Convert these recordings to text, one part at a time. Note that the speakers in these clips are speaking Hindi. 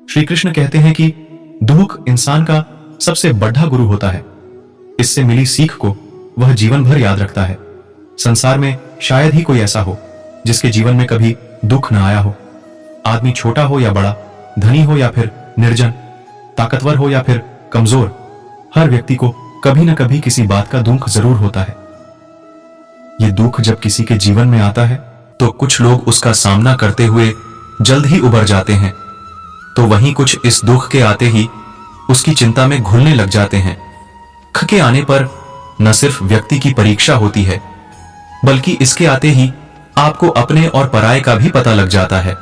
श्री कृष्ण कहते हैं कि दुख इंसान का सबसे बड़ा गुरु होता है। इससे मिली सीख को वह जीवन भर याद रखता है। संसार में शायद ही कोई ऐसा हो जिसके जीवन में कभी दुख न आया हो। आदमी छोटा हो या बड़ा, धनी हो या फिर निर्जन, ताकतवर हो या फिर कमजोर, हर व्यक्ति को कभी न कभी किसी बात का दुख जरूर होता है। ये दुख जब किसी के जीवन में आता है तो कुछ लोग उसका सामना करते हुए जल्द ही उबर जाते हैं, तो वहीं कुछ इस दुख के आते ही उसकी चिंता में घुलने लग जाते हैं। दुख के आने पर न सिर्फ व्यक्ति की परीक्षा होती है, बल्कि इसके आते ही आपको अपने और पराये का भी पता लग जाता है।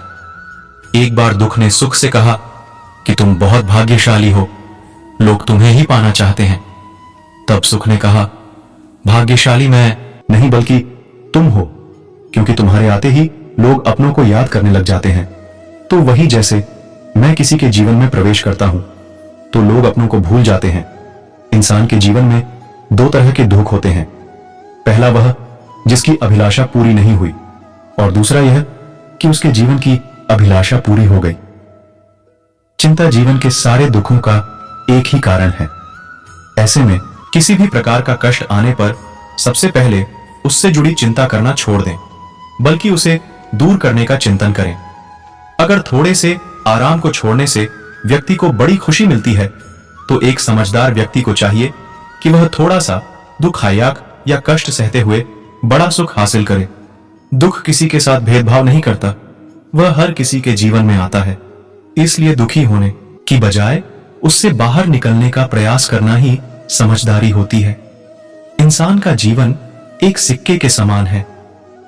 एक बार दुख ने सुख से कहा कि तुम बहुत भाग्यशाली हो, लोग तुम्हें ही पाना चाहते हैं। तब सुख ने कहा, भाग्यशाली मैं नहीं बल्कि तुम हो, क्योंकि तुम्हारे आते ही लोग अपनों को याद करने लग जाते हैं। तो वही जैसे मैं किसी के जीवन में प्रवेश करता हूं तो लोग अपनों को भूल जाते हैं। इंसान के जीवन में दो तरह के दुख होते हैं। पहला वह जिसकी अभिलाषा पूरी नहीं हुई, और दूसरा यह कि उसके जीवन की अभिलाषा पूरी हो गई। चिंता जीवन के सारे दुखों का एक ही कारण है। ऐसे में किसी भी प्रकार का कष्ट आने पर सबसे पहले उससे जुड़ी चिंता करना छोड़ दें, बल्कि उसे दूर करने का चिंतन करें। अगर थोड़े से आराम को छोड़ने से व्यक्ति को बड़ी खुशी मिलती है, तो एक समझदार व्यक्ति को चाहिए कि वह थोड़ा सा दुखदायक या कष्ट सहते हुए बड़ा सुख हासिल करे। दुख किसी के साथ भेदभाव नहीं करता, वह हर किसी के जीवन में आता है। इसलिए दुखी होने की बजाय उससे बाहर निकलने का प्रयास करना ही समझदारी होती है। इंसान का जीवन एक सिक्के के समान है,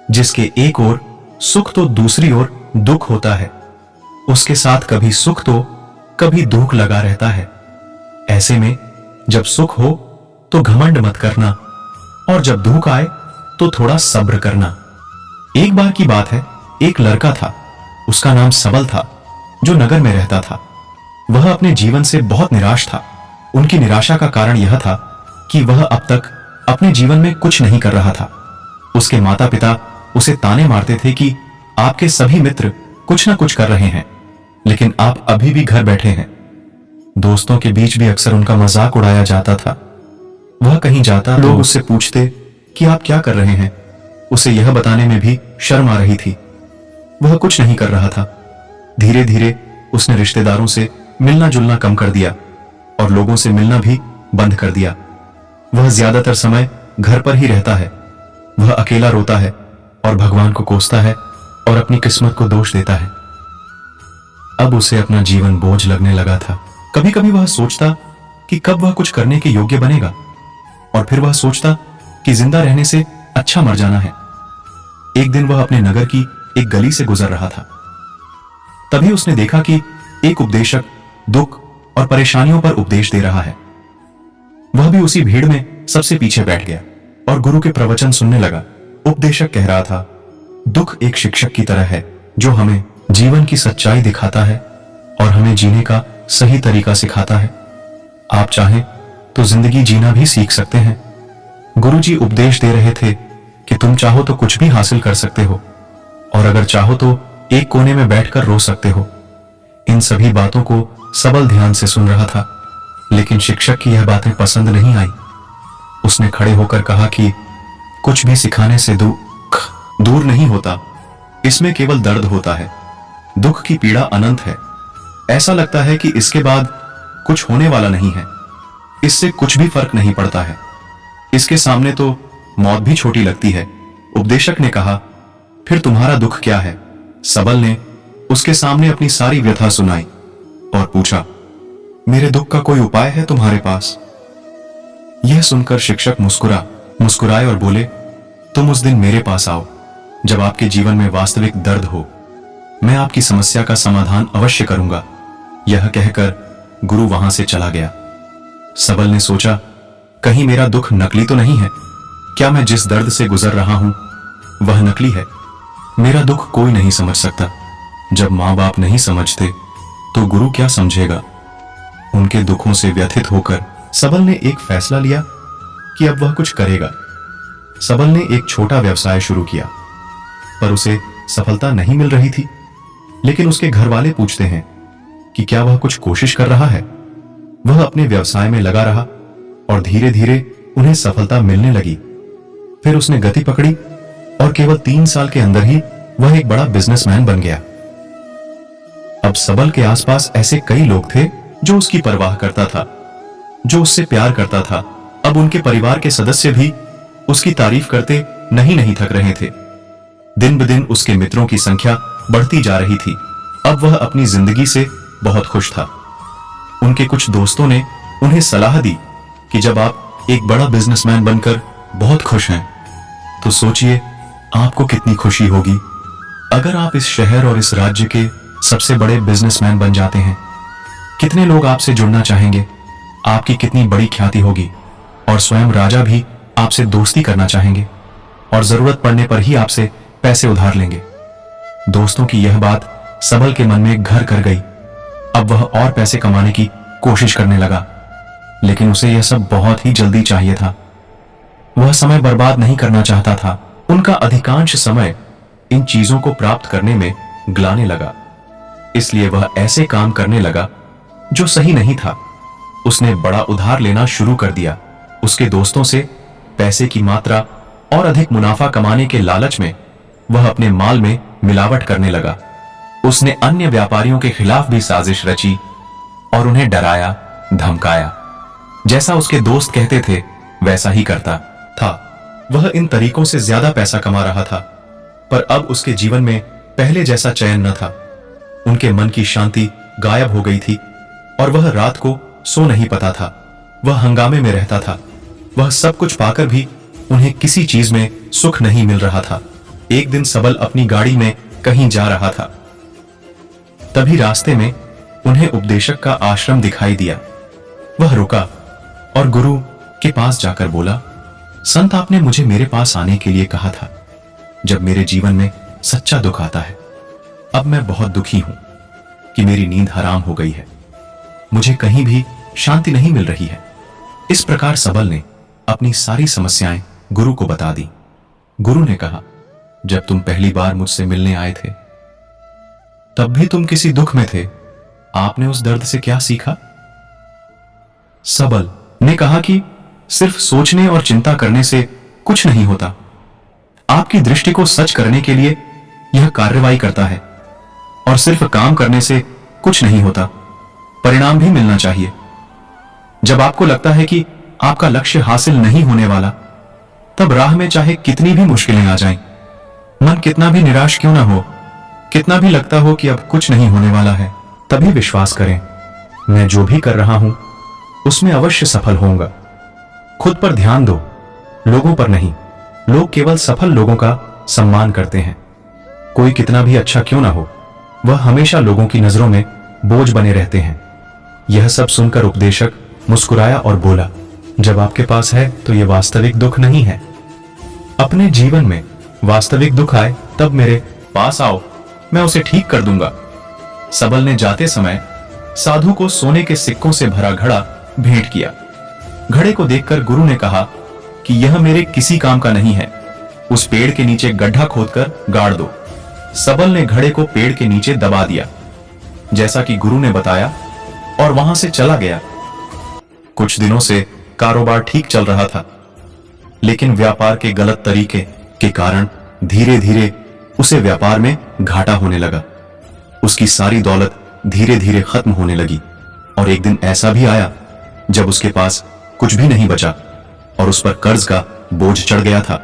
जिसके एक ओर सुख तो दूसरी ओर दुख होता है। उसके साथ कभी सुख तो कभी दुख लगा रहता है। ऐसे में जब सुख हो तो घमंड मत करना, और जब दुख आए तो थोड़ा सब्र करना। एक बार की बात है, एक लड़का था, उसका नाम सबल था, जो नगर में रहता था। वह अपने जीवन से बहुत निराश था। उनकी निराशा का कारण यह था कि वह अब तक अपने जीवन में कुछ नहीं कर रहा था। उसके माता पिता उसे ताने मारते थे कि आपके सभी मित्र कुछ ना कुछ कर रहे हैं, लेकिन आप अभी भी घर बैठे हैं। दोस्तों के बीच भी अक्सर उनका मजाक उड़ाया जाता था। वह कहीं जाता, लोग उससे पूछते कि आप क्या कर रहे हैं। उसे यह बताने में भी शर्म आ रही थी। वह कुछ नहीं कर रहा था। धीरे धीरे उसने रिश्तेदारों से मिलना जुलना कम कर दिया और लोगों से मिलना भी बंद कर दिया। वह ज्यादातर समय घर पर ही रहता है। वह अकेला रोता है और भगवान को कोसता है और अपनी किस्मत को दोष देता है। अब उसे अपना जीवन बोझ लगने लगा था। कभी कभी वह सोचता कि कब वह कुछ करने के योग्य बनेगा, और फिर वह सोचता कि जिंदा रहने से अच्छा मर जाना है। एक दिन वह अपने नगर की एक गली से गुजर रहा था। तभी उसने देखा कि एक उपदेशक दुख और परेशानियों पर उपदेश दे रहा है। वह भी उसी भीड़ में सबसे पीछे बैठ गया और गुरु के प्रवचन सुनने लगा। उपदेशक कह रहा था, दुख एक शिक्षक की तरह है जो हमें जीवन की सच्चाई दिखाता है और हमें जीने का सही तरीका सिखाता है। आप चाहें तो जिंदगी जीना भी सीख सकते हैं। गुरुजी उपदेश दे रहे थे कि तुम चाहो तो कुछ भी हासिल कर सकते हो, और अगर चाहो तो एक कोने में बैठकर रो सकते हो। इन सभी बातों को सबल ध्यान से सुन रहा था, लेकिन शिक्षक की यह बातें पसंद नहीं आई। उसने खड़े होकर कहा कि कुछ भी सिखाने से दुख दूर नहीं होता, इसमें केवल दर्द होता है। दुख की पीड़ा अनंत है। ऐसा लगता है कि इसके बाद कुछ होने वाला नहीं है। इससे कुछ भी फर्क नहीं पड़ता है। इसके सामने तो मौत भी छोटी लगती है। उपदेशक ने कहा, फिर तुम्हारा दुख क्या है? सबल ने उसके सामने अपनी सारी व्यथा सुनाई और पूछा, मेरे दुख का कोई उपाय है तुम्हारे पास? यह सुनकर शिक्षक मुस्कुराए और बोले, तुम उस दिन मेरे पास आओ जब आपके जीवन में वास्तविक दर्द हो। मैं आपकी समस्या का समाधान अवश्य करूंगा। यह कहकर गुरु वहां से चला गया। सबल ने सोचा, कहीं मेरा दुख नकली तो नहीं है? क्या मैं जिस दर्द से गुजर रहा हूं वह नकली है? मेरा दुख कोई नहीं समझ सकता। जब मां बाप नहीं समझते तो गुरु क्या समझेगा? उनके दुखों से व्यथित होकर सबल ने एक फैसला लिया कि अब वह कुछ करेगा। सबल ने एक छोटा व्यवसाय शुरू किया, पर उसे सफलता नहीं मिल रही थी। लेकिन उसके घर वाले पूछते हैं कि क्या वह कुछ कोशिश कर रहा है। वह अपने व्यवसाय में लगा रहा और धीरे धीरे उन्हें सफलता मिलने लगी। फिर उसने गति पकड़ी और केवल 3 साल के अंदर ही वह एक बड़ा बिजनेसमैन बन गया। अब सबल के आसपास ऐसे कई लोग थे जो उसकी परवाह करता था, जो उससे प्यार करता था। अब उनके परिवार के सदस्य भी उसकी तारीफ करते नहीं थक रहे थे। दिन ब दिन उसके मित्रों की संख्या बढ़ती जा रही थी। अब वह अपनी जिंदगी से बहुत खुश था। उनके कुछ दोस्तों ने उन्हें सलाह दी कि जब आप एक बड़ा बिजनेसमैन बनकर बहुत खुश हैं, तो सोचिए आपको कितनी खुशी होगी अगर आप इस शहर और इस राज्य के सबसे बड़े बिजनेसमैन बन जाते हैं। कितने लोग आपसे जुड़ना चाहेंगे, आपकी कितनी बड़ी ख्याति होगी और स्वयं राजा भी आपसे दोस्ती करना चाहेंगे और जरूरत पड़ने पर ही आपसे पैसे उधार लेंगे। दोस्तों की यह बात सबल के मन में घर कर गई। अब वह और पैसे कमाने की कोशिश करने लगा, लेकिन उसे यह सब बहुत ही जल्दी चाहिए था। वह समय बर्बाद नहीं करना चाहता था। उनका अधिकांश समय इन चीजों को प्राप्त करने में गलाने लगा, इसलिए वह ऐसे काम करने लगा जो सही नहीं था। उसने बड़ा उधार लेना शुरू कर दिया। उसके दोस्तों से पैसे की मात्रा और अधिक मुनाफा कमाने के लालच में वह अपने माल में मिलावट करने लगा। उसने अन्य व्यापारियों के खिलाफ भी साजिश रची और उन्हें डराया धमकाया। जैसा उसके दोस्त कहते थे वैसा ही करता था। वह इन तरीकों से ज्यादा पैसा कमा रहा था, पर अब उसके जीवन में पहले जैसा चैन न था। उनके मन की शांति गायब हो गई थी और वह रात को सो नहीं पाता था। वह हंगामे में रहता था। वह सब कुछ पाकर भी उन्हें किसी चीज में सुख नहीं मिल रहा था। एक दिन सबल अपनी गाड़ी में कहीं जा रहा था। तभी रास्ते में उन्हें उपदेशक का आश्रम दिखाई दिया। वह रुका और गुरु के पास जाकर बोला, संत आपने मुझे मेरे पास आने के लिए कहा था जब मेरे जीवन में सच्चा दुख आता है। अब मैं बहुत दुखी हूं कि मेरी नींद हराम हो गई है। मुझे कहीं भी शांति नहीं मिल रही है। इस प्रकार सबल ने अपनी सारी समस्याएं गुरु को बता दी। गुरु ने कहा, जब तुम पहली बार मुझसे मिलने आए थे तब भी तुम किसी दुख में थे। आपने उस दर्द से क्या सीखा? सबल ने कहा कि सिर्फ सोचने और चिंता करने से कुछ नहीं होता। आपकी दृष्टि को सच करने के लिए यह कार्रवाई करता है और सिर्फ काम करने से कुछ नहीं होता, परिणाम भी मिलना चाहिए। जब आपको लगता है कि आपका लक्ष्य हासिल नहीं होने वाला, तब राह में चाहे कितनी भी मुश्किलें आ जाएं, मन कितना भी निराश क्यों ना हो, कितना भी लगता हो कि अब कुछ नहीं होने वाला है, तभी विश्वास करें, मैं जो भी कर रहा हूं उसमें अवश्य सफल होऊंगा। खुद पर ध्यान दो, लोगों पर नहीं। लोग केवल सफल लोगों का सम्मान करते हैं। कोई कितना भी अच्छा क्यों ना हो, वह हमेशा लोगों की नजरों में बोझ बने रहते हैं। यह सब सुनकर उपदेशक मुस्कुराया और बोला, जब आपके पास है तो यह वास्तविक दुख नहीं है। अपने जीवन में वास्तविक दुख आए तब मेरे पास आओ, मैं उसे ठीक कर दूंगा। सबल ने जाते समय साधु को सोने के सिक्कों से भरा घड़ा भेंट किया। घड़े को देखकर गुरु ने कहा कि यह मेरे किसी काम का नहीं है, उस पेड़ के नीचे गड्ढा खोदकर गाड़ दो। सबल ने घड़े को पेड़ के नीचे दबा दिया, जैसा कि गुरु ने बताया, और वहां से चला गया। कुछ दिनों से कारोबार ठीक चल रहा था, लेकिन व्यापार के गलत तरीके के कारण धीरे धीरे उसे व्यापार में घाटा होने लगा। उसकी सारी दौलत धीरे धीरे खत्म होने लगी और एक दिन ऐसा भी आया जब उसके पास कुछ भी नहीं बचा और उस पर कर्ज का बोझ चढ़ गया था।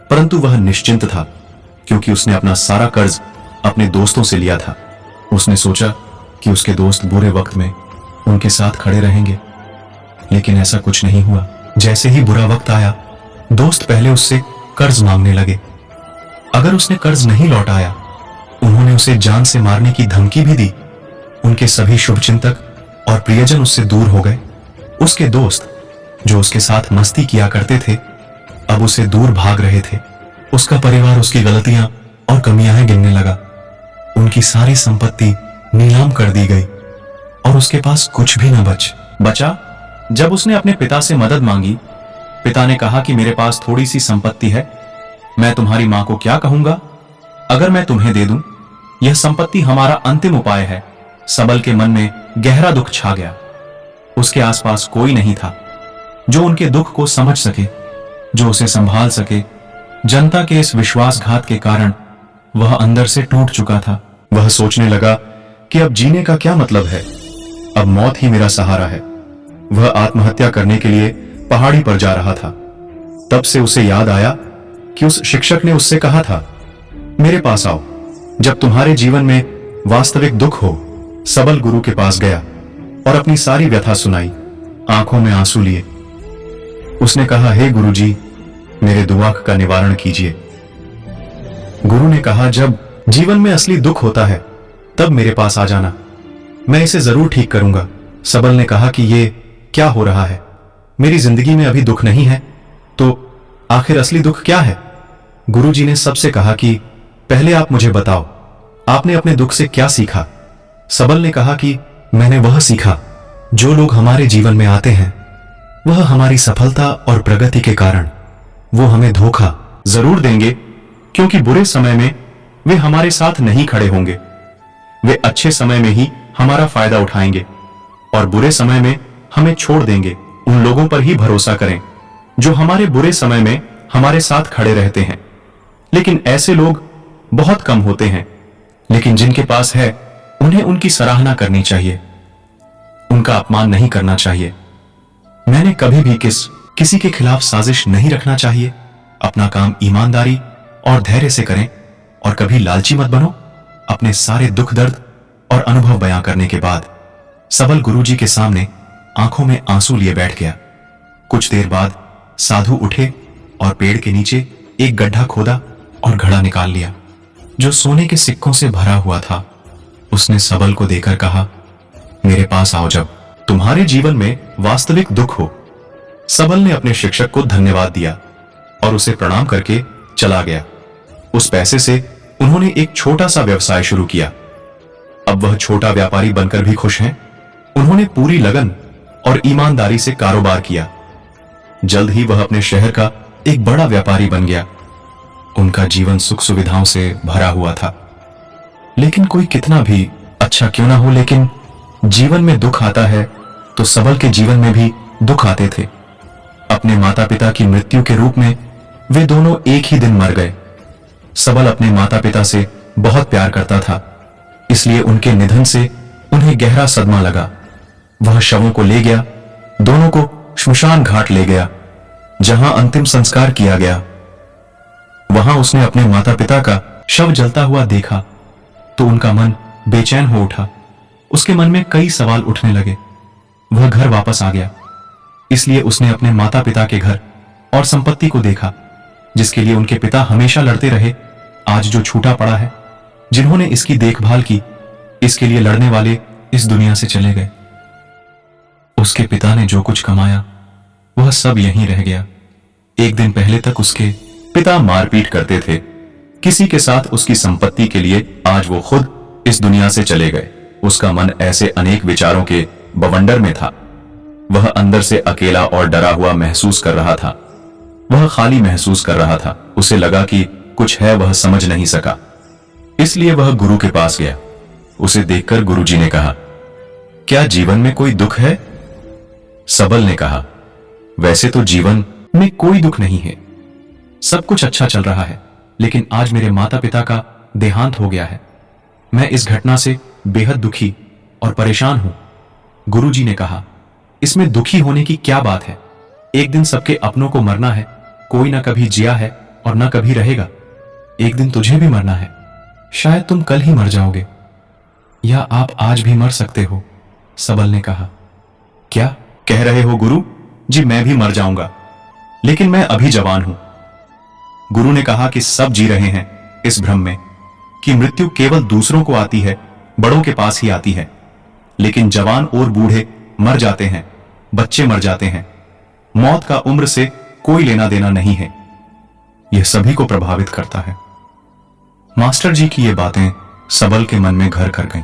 परंतु वह निश्चिंत था, क्योंकि उसने अपना सारा कर्ज अपने दोस्तों से लिया था। उसने सोचा कि उसके दोस्त बुरे वक्त में उनके साथ खड़े रहेंगे, लेकिन ऐसा कुछ नहीं हुआ। जैसे ही बुरा वक्त आया, दोस्त पहले उससे कर्ज मांगने लगे। अगर उसने कर्ज नहीं लौटाया, उन्होंने उसे जान से मारने की धमकी भी दी। उनके सभी शुभचिंतक और प्रियजन उससे दूर हो गए। उसके दोस्त जो उसके साथ मस्ती किया करते थे, अब उसे दूर भाग रहे थे। उसका परिवार उसकी गलतियां और कमियां गिनने लगा। उनकी सारी संपत्ति नीलाम कर दी गई और उसके पास कुछ भी न बचा। जब उसने अपने पिता से मदद मांगी, पिता ने कहा कि मेरे पास थोड़ी सी संपत्ति है, मैं तुम्हारी मां को क्या कहूंगा? अगर मैं तुम्हें दे दूं, यह संपत्ति हमारा अंतिम उपाय है। सबल के मन में गहरा दुख छा गया। उसके आसपास कोई नहीं था जो उनके दुख को समझ सके, जो उसे संभाल सके। जनता के इस विश्वासघात के कारण वह अंदर से टूट चुका था। वह सोचने लगा कि अब जीने का क्या मतलब है, अब मौत ही मेरा सहारा है। वह आत्महत्या करने के लिए पहाड़ी पर जा रहा था। तब से उसे याद आया कि उस शिक्षक ने उससे कहा था, मेरे पास आओ जब तुम्हारे जीवन में वास्तविक दुख हो। सबल गुरु के पास गया और अपनी सारी व्यथा सुनाई, आंखों में आंसू लिए। उसने कहा, हे गुरुजी, मेरे दुआ का निवारण कीजिए। गुरु ने कहा, जब जीवन में असली दुख होता है तब मेरे पास आ जाना, मैं इसे जरूर ठीक करूंगा। सबल ने कहा कि ये क्या हो रहा है, मेरी जिंदगी में अभी दुख नहीं है, तो आखिर असली दुख क्या है? गुरुजी ने सबसे कहा कि पहले आप मुझे बताओ, आपने अपने दुख से क्या सीखा? सबल ने कहा कि मैंने वह सीखा, जो लोग हमारे जीवन में आते हैं वह हमारी सफलता और प्रगति के कारण वो हमें धोखा जरूर देंगे, क्योंकि बुरे समय में वे हमारे साथ नहीं खड़े होंगे। वे अच्छे समय में ही हमारा फायदा उठाएंगे और बुरे समय में हमें छोड़ देंगे। उन लोगों पर ही भरोसा करें जो हमारे बुरे समय में हमारे साथ खड़े रहते हैं। लेकिन ऐसे लोग बहुत कम होते हैं, लेकिन जिनके पास है उन्हें उनकी सराहना करनी चाहिए, उनका अपमान नहीं करना चाहिए। मैंने कभी भी किसी के खिलाफ साजिश नहीं रखना चाहिए। अपना काम ईमानदारी और धैर्य से करें और कभी लालची मत बनो। अपने सारे दुख दर्द और अनुभव बयां करने के बाद सबल गुरुजी के सामने आंखों में आंसू लिए बैठ गया। कुछ देर बाद साधु उठे और पेड़ के नीचे एक गड्ढा खोदा और घड़ा निकाल लिया जो सोने के सिक्कों से भरा हुआ था। उसने सबल को देकर कहा, मेरे पास आओ जब तुम्हारे जीवन में वास्तविक दुख हो। सबल ने अपने शिक्षक को धन्यवाद दिया और उसे प्रणाम करके चला गया। उस पैसे से उन्होंने एक छोटा सा व्यवसाय शुरू किया। अब वह छोटा व्यापारी बनकर भी खुश हैं। उन्होंने पूरी लगन और ईमानदारी से कारोबार किया। जल्द ही वह अपने शहर का एक बड़ा व्यापारी बन गया। उनका जीवन सुख सुविधाओं से भरा हुआ था। लेकिन कोई कितना भी अच्छा क्यों ना हो, लेकिन जीवन में दुख आता है तो सबल के जीवन में भी दुख आते थे। अपने माता पिता की मृत्यु के रूप में वे दोनों एक ही दिन मर गए। सबल अपने माता पिता से बहुत प्यार करता था, इसलिए उनके निधन से उन्हें गहरा सदमा लगा। वह शवों को ले गया, दोनों को श्मशान घाट ले गया, जहां अंतिम संस्कार किया गया। वहां उसने अपने माता पिता का शव जलता हुआ देखा तो उनका मन बेचैन हो उठा। उसके मन में कई सवाल उठने लगे। वह घर वापस आ गया, इसलिए उसने अपने माता पिता के घर और संपत्ति को देखा, जिसके लिए उनके पिता हमेशा लड़ते रहे, आज जो छूटा पड़ा है। जिन्होंने इसकी देखभाल की, इसके लिए लड़ने वाले इस दुनिया से चले गए। उसके पिता ने जो कुछ कमाया वह सब यहीं रह गया। एक दिन पहले तक उसके पिता मारपीट करते थे किसी के साथ उसकी संपत्ति के लिए, आज वो खुद इस दुनिया से चले गए। उसका मन ऐसे अनेक विचारों के बवंडर में था। वह अंदर से अकेला और डरा हुआ महसूस कर रहा था। वह खाली महसूस कर रहा था। उसे लगा कि कुछ है, वह समझ नहीं सका, इसलिए वह गुरु के पास गया। उसे देखकर गुरुजी ने कहा, क्या जीवन में कोई दुख है? सबल ने कहा, वैसे तो जीवन में कोई दुख नहीं है, सब कुछ अच्छा चल रहा है, लेकिन आज मेरे माता पिता का देहांत हो गया है। मैं इस घटना से बेहद दुखी और परेशान हूं। गुरुजी ने कहा, इसमें दुखी होने की क्या बात है? एक दिन सबके अपनों को मरना है। कोई ना कभी जिया है और ना कभी रहेगा। एक दिन तुझे भी मरना है। शायद तुम कल ही मर जाओगे, या आप आज भी मर सकते हो। सबल ने कहा, क्या कह रहे हो गुरु जी? मैं भी मर जाऊंगा, लेकिन मैं अभी जवान हूं। गुरु ने कहा कि सब जी रहे हैं इस भ्रम में कि मृत्यु केवल दूसरों को आती है, बड़ों के पास ही आती है। लेकिन जवान और बूढ़े मर जाते हैं, बच्चे मर जाते हैं। मौत का उम्र से कोई लेना देना नहीं है। यह सभी को प्रभावित करता है। मास्टर जी की ये बातें सबल के मन में घर कर गईं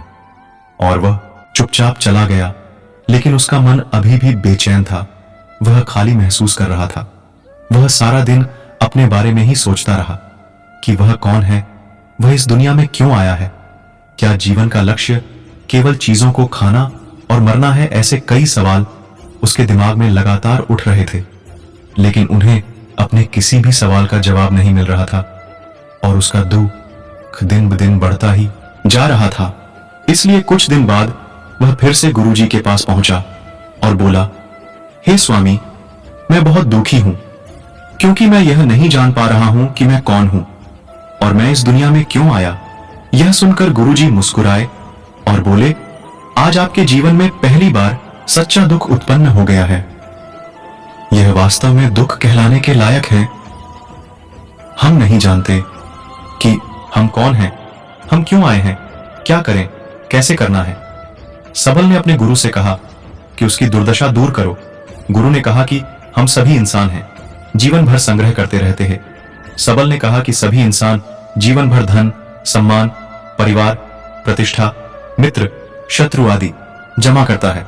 और वह चुपचाप चला गया। लेकिन उसका मन अभी भी बेचैन था। वह खाली महसूस कर रहा था। वह सारा दिन अपने बारे में ही सोचता रहा कि वह कौन है, वह इस दुनिया में क्यों आया है, क्या जीवन का लक्ष्य केवल चीजों को खाना और मरना है, ऐसे कई सवाल उसके दिमाग में लगातार उठ रहे थे, लेकिन उन्हें अपने किसी भी सवाल का जवाब नहीं मिल रहा था और उसका दुख दिन ब दिन बढ़ता ही जा रहा था। इसलिए कुछ दिन बाद वह फिर से गुरुजी के पास पहुंचा और बोला, हे स्वामी, मैं बहुत दुखी हूं क्योंकि मैं यह नहीं जान पा रहा हूं कि मैं कौन हूं और मैं इस दुनिया में क्यों आया। यह सुनकर गुरुजी मुस्कुराए और बोले, आज आपके जीवन में पहली बार सच्चा दुख उत्पन्न हो गया है। यह वास्तव में दुख कहलाने के लायक है। हम नहीं जानते कि हम कौन हैं, हम क्यों आए हैं, क्या करें, कैसे करना है। सबल ने अपने गुरु से कहा कि उसकी दुर्दशा दूर करो। गुरु ने कहा कि हम सभी इंसान हैं, जीवन भर संग्रह करते रहते हैं। सबल ने कहा कि सभी इंसान जीवन भर धन, सम्मान, परिवार, प्रतिष्ठा, मित्र, शत्रु आदि जमा करता है।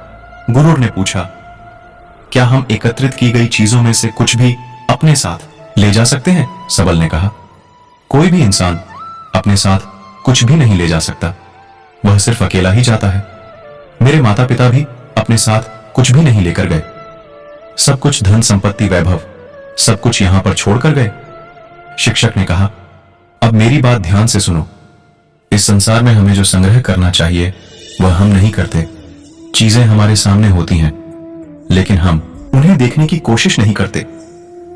गुरु ने पूछा, क्या हम एकत्रित की गई चीजों में से कुछ भी अपने साथ ले जा सकते हैं? सबल ने कहा, कोई भी इंसान अपने साथ कुछ भी नहीं ले जा सकता, वह सिर्फ अकेला ही जाता है। मेरे माता पिता भी अपने साथ कुछ भी नहीं लेकर गए। सब कुछ धन, संपत्ति, वैभव, सब कुछ यहां पर छोड़कर गए। शिक्षक ने कहा, अब मेरी बात ध्यान से सुनो। इस संसार में हमें जो संग्रह करना चाहिए वह हम नहीं करते। चीजें हमारे सामने होती हैं, लेकिन हम उन्हें देखने की कोशिश नहीं करते।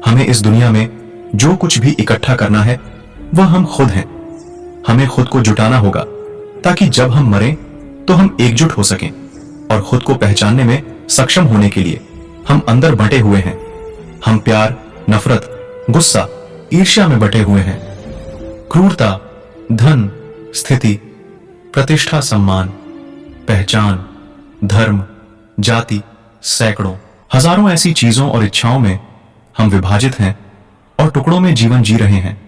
हमें इस दुनिया में जो कुछ भी इकट्ठा करना है वह हम खुद हैं। हमें खुद को जुटाना होगा ताकि जब हम मरें तो हम एकजुट हो सकें और खुद को पहचानने में सक्षम होने के लिए हम अंदर बंटे हुए हैं। हम प्यार, नफरत, गुस्सा, ईर्ष्या में बंटे हुए हैं। क्रूरता, धन, स्थिति, प्रतिष्ठा, सम्मान, पहचान, धर्म, जाति, सैकड़ों, हजारों ऐसी चीजों और इच्छाओं में हम विभाजित हैं और टुकड़ों में जीवन जी रहे हैं।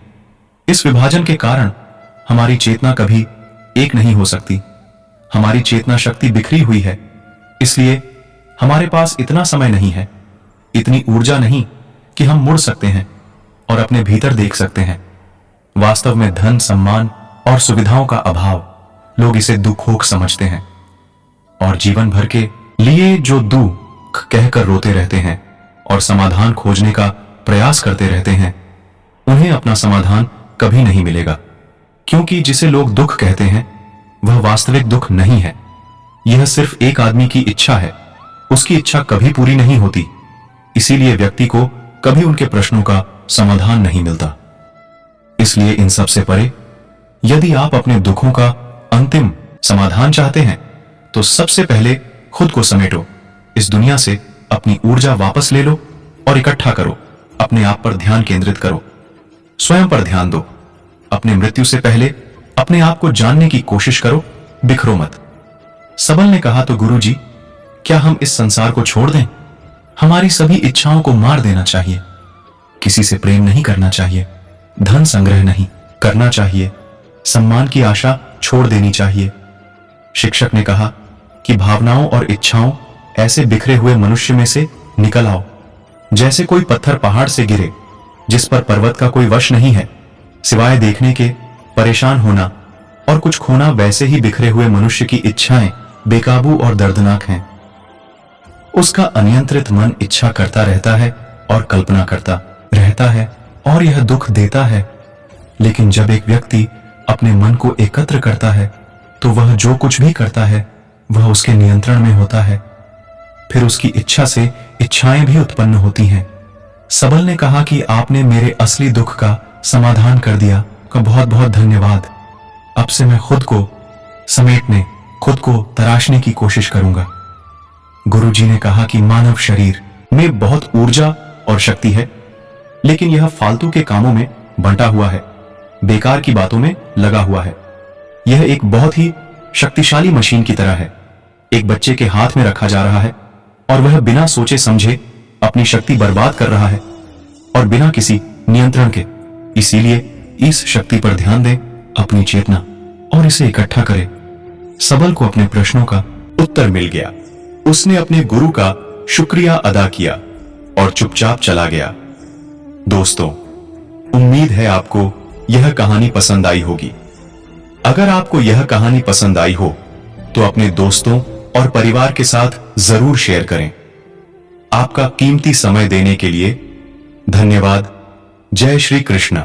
इस विभाजन के कारण हमारी चेतना कभी एक नहीं हो सकती। हमारी चेतना शक्ति बिखरी हुई है, इसलिए हमारे पास इतना समय नहीं है, इतनी ऊर्जा नहीं कि हम मुड़ सकते हैं और अपने भीतर देख सकते हैं। वास्तव में धन, सम्मान और सुविधाओं का अभाव, लोग इसे दुखोक समझते हैं और जीवन भर के लिए जो दुख कहकर रोते रहते हैं और समाधान खोजने का प्रयास करते रहते हैं, उन्हें अपना समाधान कभी नहीं मिलेगा, क्योंकि जिसे लोग दुख कहते हैं वह वास्तविक दुख नहीं है। यह सिर्फ एक आदमी की इच्छा है, उसकी इच्छा कभी पूरी नहीं होती, इसीलिए व्यक्ति को कभी उनके प्रश्नों का समाधान नहीं मिलता। इसलिए इन सब से परे, यदि आप अपने दुखों का अंतिम समाधान चाहते हैं तो सबसे पहले खुद को समेटो, इस दुनिया से अपनी ऊर्जा वापस ले लो और इकट्ठा करो। अपने आप पर ध्यान केंद्रित करो, स्वयं पर ध्यान दो। अपने मृत्यु से पहले अपने आप को जानने की कोशिश करो, बिखरो मत। सबल ने कहा, तो गुरुजी, क्या हम इस संसार को छोड़ दें? हमारी सभी इच्छाओं को मार देना चाहिए। किसी से प्रेम नहीं करना चाहिए, धन संग्रह नहीं करना चाहिए, सम्मान की आशा छोड़ देनी चाहिए। शिक्षक ने कहा कि भावनाओं और इच्छाओं ऐसे बिखरे हुए मनुष्य में से निकल आओ, जैसे कोई पत्थर पहाड़ से गिरे जिस पर पर्वत का कोई वश नहीं है, सिवाय देखने के परेशान होना और कुछ खोना। वैसे ही बिखरे हुए मनुष्य की इच्छाएं बेकाबू और दर्दनाक हैं। उसका अनियंत्रित मन इच्छा करता रहता है और कल्पना करता रहता है और यह दुख देता है। लेकिन जब एक व्यक्ति अपने मन को एकत्र करता है तो वह जो कुछ भी करता है वह उसके नियंत्रण में होता है। फिर उसकी इच्छा से इच्छाएं भी उत्पन्न होती हैं। सबल ने कहा कि आपने मेरे असली दुख का समाधान कर दिया, का बहुत बहुत धन्यवाद। अब से मैं खुद को समेटने, खुद को तराशने की कोशिश करूंगा। गुरुजी ने कहा कि मानव शरीर में बहुत ऊर्जा और शक्ति है, लेकिन यह फालतू के कामों में बंटा हुआ है, बेकार की बातों में लगा हुआ है। यह एक बहुत ही शक्तिशाली मशीन की तरह है, एक बच्चे के हाथ में रखा जा रहा है और वह बिना सोचे समझे अपनी शक्ति बर्बाद कर रहा है और बिना किसी नियंत्रण के। इसीलिए इस शक्ति पर ध्यान दें, अपनी चेतना, और इसे इकट्ठा करें। सबल को अपने प्रश्नों का उत्तर मिल गया। उसने अपने गुरु का शुक्रिया अदा किया और चुपचाप चला गया। दोस्तों, उम्मीद है आपको यह कहानी पसंद आई होगी। अगर आपको यह कहानी पसंद आई हो तो अपने दोस्तों और परिवार के साथ जरूर शेयर करें। आपका कीमती समय देने के लिए धन्यवाद। जय श्री कृष्ण।